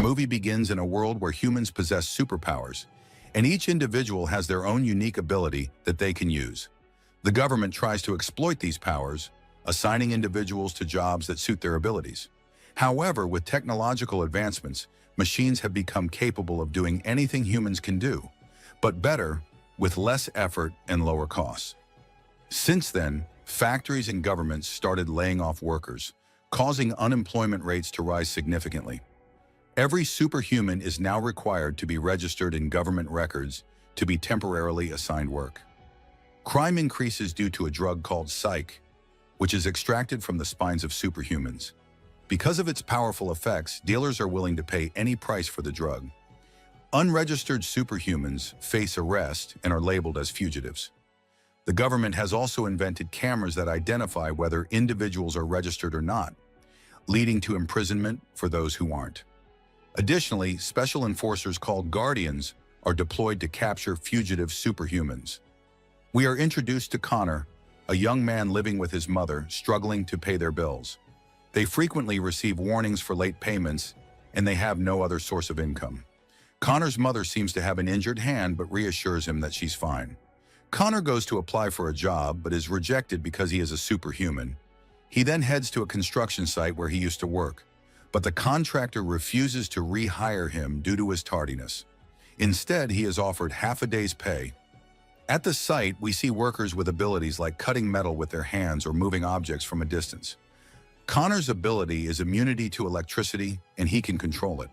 movie begins in a world where humans possess superpowers, and each individual has their own unique ability that they can use. The government tries to exploit these powers, assigning individuals to jobs that suit their abilities. However, with technological advancements, machines have become capable of doing anything humans can do, but better, with less effort and lower costs. Since then, factories and governments started laying off workers, causing unemployment rates to rise significantly. Every superhuman is now required to be registered in government records to be temporarily assigned work. Crime increases due to a drug called Psych, which is extracted from the spines of superhumans. Because of its powerful effects, dealers are willing to pay any price for the drug. Unregistered superhumans face arrest and are labeled as fugitives. The government has also invented cameras that identify whether individuals are registered or not, leading to imprisonment for those who aren't. Additionally, special enforcers called guardians are deployed to capture fugitive superhumans. We are introduced to Connor, a young man living with his mother, struggling to pay their bills. They frequently receive warnings for late payments, and they have no other source of income. Connor's mother seems to have an injured hand but reassures him that she's fine. Connor goes to apply for a job but is rejected because he is a superhuman. He then heads to a construction site where he used to work, but the contractor refuses to rehire him due to his tardiness. Instead, he is offered half a day's pay. At the site, we see workers with abilities like cutting metal with their hands or moving objects from a distance. Connor's ability is immunity to electricity, and he can control it.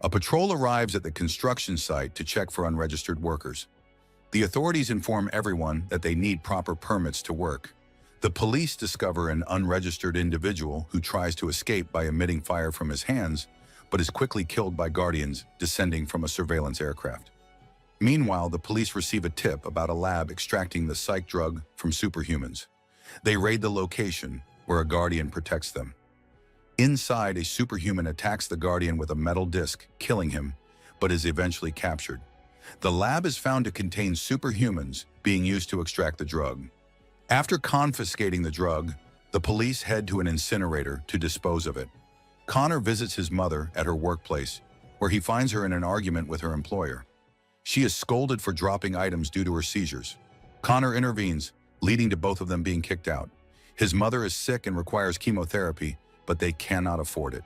A patrol arrives at the construction site to check for unregistered workers. The authorities inform everyone that they need proper permits to work. The police discover an unregistered individual who tries to escape by emitting fire from his hands, but is quickly killed by guardians descending from a surveillance aircraft. Meanwhile, the police receive a tip about a lab extracting the psych drug from superhumans. They raid the location, where a guardian protects them. Inside, a superhuman attacks the guardian with a metal disc, killing him, but is eventually captured. The lab is found to contain superhumans being used to extract the drug. After confiscating the drug, the police head to an incinerator to dispose of it. Connor visits his mother at her workplace, where he finds her in an argument with her employer. She is scolded for dropping items due to her seizures. Connor intervenes, leading to both of them being kicked out. His mother is sick and requires chemotherapy, but they cannot afford it.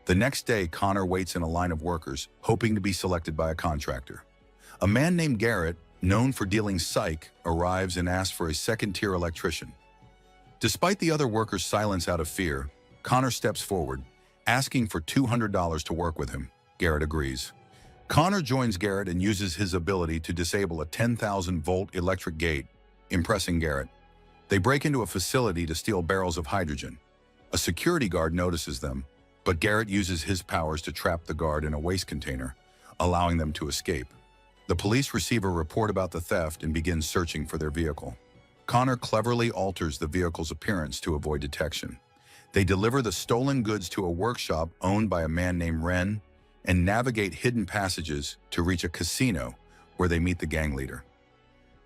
The next day, Connor waits in a line of workers, hoping to be selected by a contractor. A man named Garrett, known for dealing psych, arrives and asks for a second-tier electrician. Despite the other workers' silence out of fear, Connor steps forward, asking for $200 to work with him. Garrett agrees. Connor joins Garrett and uses his ability to disable a 10,000-volt electric gate, impressing Garrett. They break into a facility to steal barrels of hydrogen. A security guard notices them, but Garrett uses his powers to trap the guard in a waste container, allowing them to escape. The police receive a report about the theft and begin searching for their vehicle. Connor cleverly alters the vehicle's appearance to avoid detection. They deliver the stolen goods to a workshop owned by a man named Ren and navigate hidden passages to reach a casino where they meet the gang leader.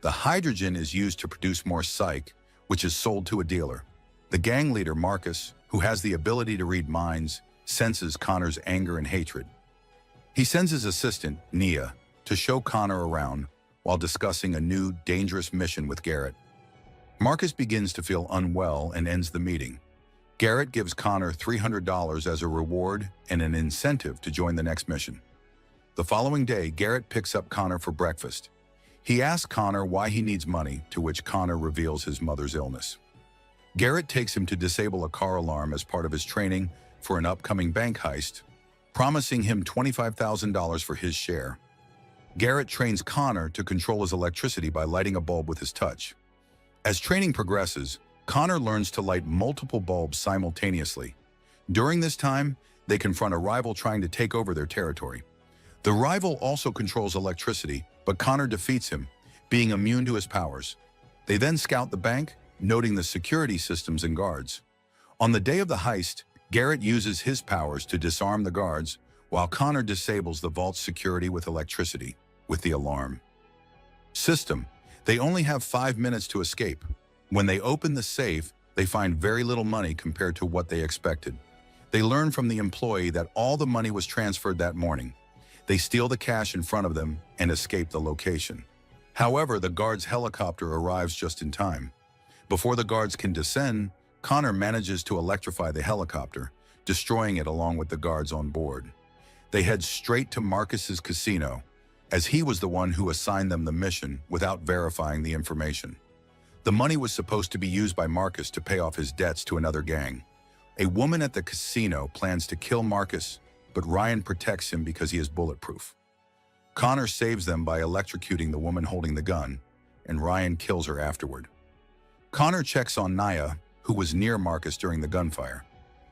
The hydrogen is used to produce more psych, which is sold to a dealer. The gang leader, Marcus, who has the ability to read minds, senses Connor's anger and hatred. He sends his assistant, Nia, to show Connor around while discussing a new, dangerous mission with Garrett. Marcus begins to feel unwell and ends the meeting. Garrett gives Connor $300 as a reward and an incentive to join the next mission. The following day, Garrett picks up Connor for breakfast. He asks Connor why he needs money, to which Connor reveals his mother's illness. Garrett takes him to disable a car alarm as part of his training for an upcoming bank heist, promising him $25,000 for his share. Garrett trains Connor to control his electricity by lighting a bulb with his touch. As training progresses, Connor learns to light multiple bulbs simultaneously. During this time, they confront a rival trying to take over their territory. The rival also controls electricity, but Connor defeats him, being immune to his powers. They then scout the bank, noting the security systems and guards. On the day of the heist, Garrett uses his powers to disarm the guards, while Connor disables the vault's security with electricity, with the alarm system. They only have 5 minutes to escape. When they open the safe, they find very little money compared to what they expected. They learn from the employee that all the money was transferred that morning. They steal the cash in front of them and escape the location. However, the guard's helicopter arrives just in time. Before the guards can descend, Connor manages to electrify the helicopter, destroying it along with the guards on board. They head straight to Marcus's casino, as he was the one who assigned them the mission without verifying the information. The money was supposed to be used by Marcus to pay off his debts to another gang. A woman at the casino plans to kill Marcus, but Ryan protects him because he is bulletproof. Connor saves them by electrocuting the woman holding the gun, and Ryan kills her afterward. Connor checks on Naya, who was near Marcus during the gunfire.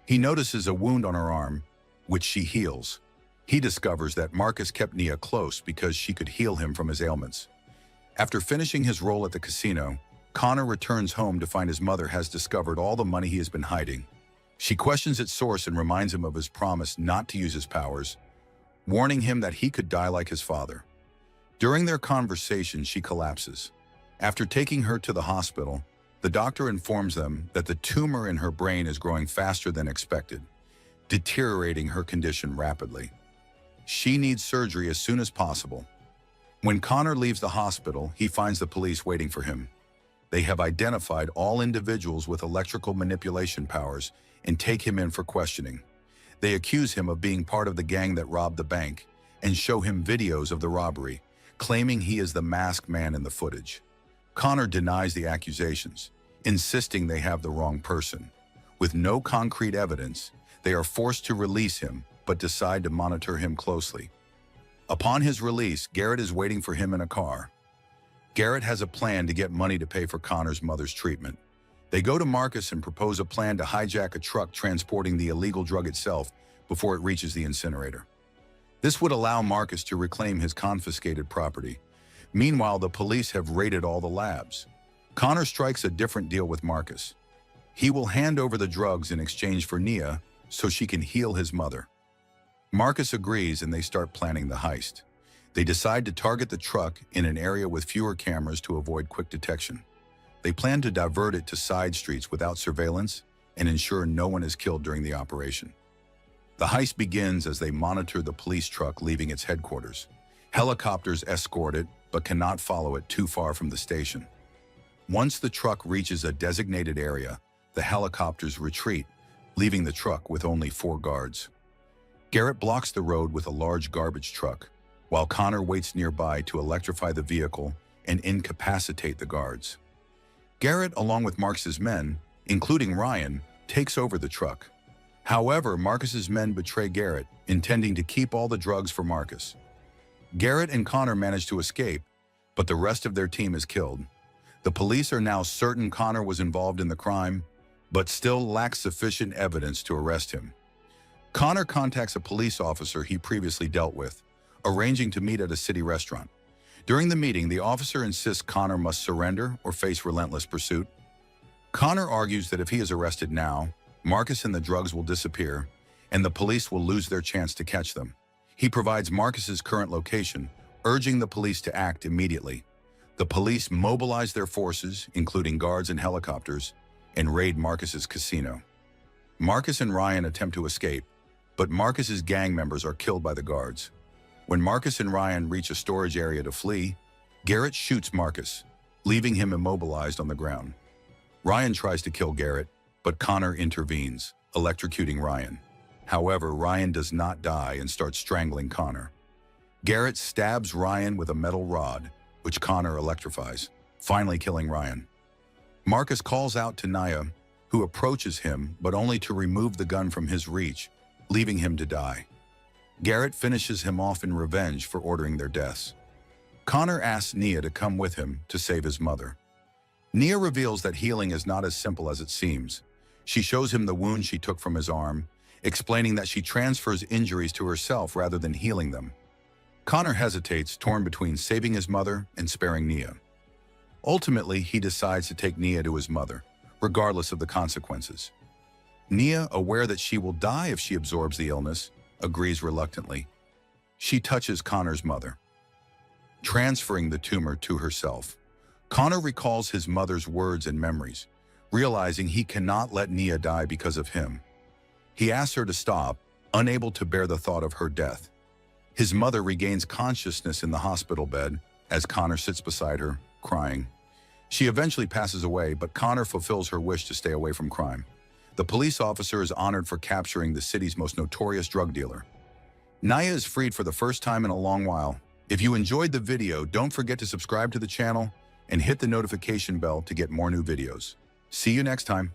He notices a wound on her arm, which she heals. He discovers that Marcus kept Nia close because she could heal him from his ailments. After finishing his role at the casino, Connor returns home to find his mother has discovered all the money he has been hiding. She questions its source and reminds him of his promise not to use his powers, warning him that he could die like his father. During their conversation, she collapses. After taking her to the hospital, the doctor informs them that the tumor in her brain is growing faster than expected, deteriorating her condition rapidly. She needs surgery as soon as possible. When Connor leaves the hospital, he finds the police waiting for him. They have identified all individuals with electrical manipulation powers and take him in for questioning. They accuse him of being part of the gang that robbed the bank and show him videos of the robbery, claiming he is the masked man in the footage. Connor denies the accusations, insisting they have the wrong person. With no concrete evidence, they are forced to release him, but decide to monitor him closely. Upon his release, Garrett is waiting for him in a car. Garrett has a plan to get money to pay for Connor's mother's treatment. They go to Marcus and propose a plan to hijack a truck transporting the illegal drug itself before it reaches the incinerator. This would allow Marcus to reclaim his confiscated property. Meanwhile, the police have raided all the labs. Connor strikes a different deal with Marcus. He will hand over the drugs in exchange for Nia so she can heal his mother. Marcus agrees and they start planning the heist. They decide to target the truck in an area with fewer cameras to avoid quick detection. They plan to divert it to side streets without surveillance and ensure no one is killed during the operation. The heist begins as they monitor the police truck leaving its headquarters. Helicopters escort it, but cannot follow it too far from the station. Once the truck reaches a designated area, the helicopters retreat, leaving the truck with only 4 guards. Garrett blocks the road with a large garbage truck, while Connor waits nearby to electrify the vehicle and incapacitate the guards. Garrett, along with Marcus's men, including Ryan, takes over the truck. However, Marcus's men betray Garrett, intending to keep all the drugs for Marcus. Garrett and Connor manage to escape, but the rest of their team is killed. The police are now certain Connor was involved in the crime, but still lack sufficient evidence to arrest him. Connor contacts a police officer he previously dealt with, arranging to meet at a city restaurant. During the meeting, the officer insists Connor must surrender or face relentless pursuit. Connor argues that if he is arrested now, Marcus and the drugs will disappear, and the police will lose their chance to catch them. He provides Marcus's current location, urging the police to act immediately. The police mobilize their forces, including guards and helicopters, and raid Marcus's casino. Marcus and Ryan attempt to escape, but Marcus's gang members are killed by the guards. When Marcus and Ryan reach a storage area to flee, Garrett shoots Marcus, leaving him immobilized on the ground. Ryan tries to kill Garrett, but Connor intervenes, electrocuting Ryan. However, Ryan does not die and starts strangling Connor. Garrett stabs Ryan with a metal rod, which Connor electrifies, finally killing Ryan. Marcus calls out to Naya, who approaches him, but only to remove the gun from his reach, leaving him to die. Garrett finishes him off in revenge for ordering their deaths. Connor asks Nia to come with him to save his mother. Nia reveals that healing is not as simple as it seems. She shows him the wound she took from his arm, explaining that she transfers injuries to herself rather than healing them. Connor hesitates, torn between saving his mother and sparing Nia. Ultimately, he decides to take Nia to his mother, regardless of the consequences. Nia, aware that she will die if she absorbs the illness, agrees reluctantly. She touches Connor's mother, transferring the tumor to herself. Connor recalls his mother's words and memories, realizing he cannot let Nia die because of him. He asks her to stop, unable to bear the thought of her death. His mother regains consciousness in the hospital bed as Connor sits beside her, crying. She eventually passes away, but Connor fulfills her wish to stay away from crime. The police officer is honored for capturing the city's most notorious drug dealer. Naya is freed for the first time in a long while. If you enjoyed the video, don't forget to subscribe to the channel and hit the notification bell to get more new videos. See you next time.